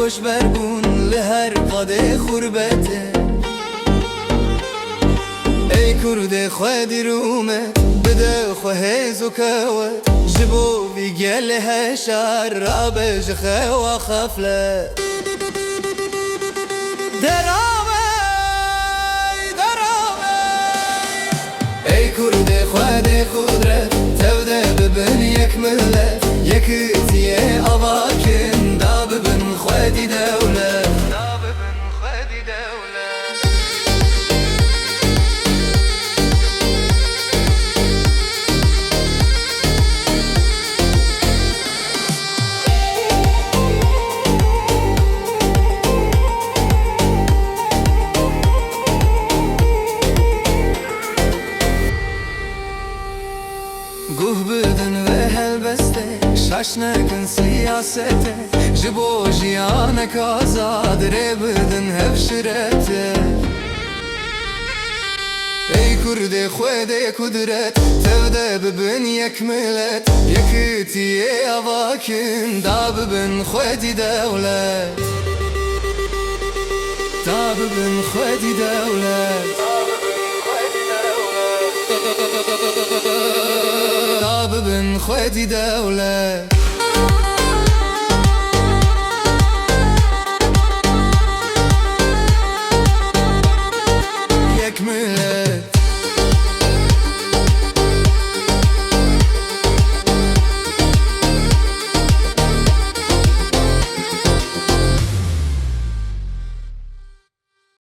خوش بربون لهر قاده خوربته ای کرده خواه دیرومه بده خواه هیزو کوت جبو بیگل هشار را بجخه و خفله درامه ای کرده خواه دی خودره توده ببن یک ملت یکتیه آواکن دا ببن خواه دی دولت گوه بدن و هلبسته شش نکن سیاسته جبو جیانک آزاد ری بدن هفشرته ای کرده خوده کدرت توده ببن یک ملت یکتیه آواکن دا ببن خودی دولت دا ببن خودی دولت دا ببن خودی دولت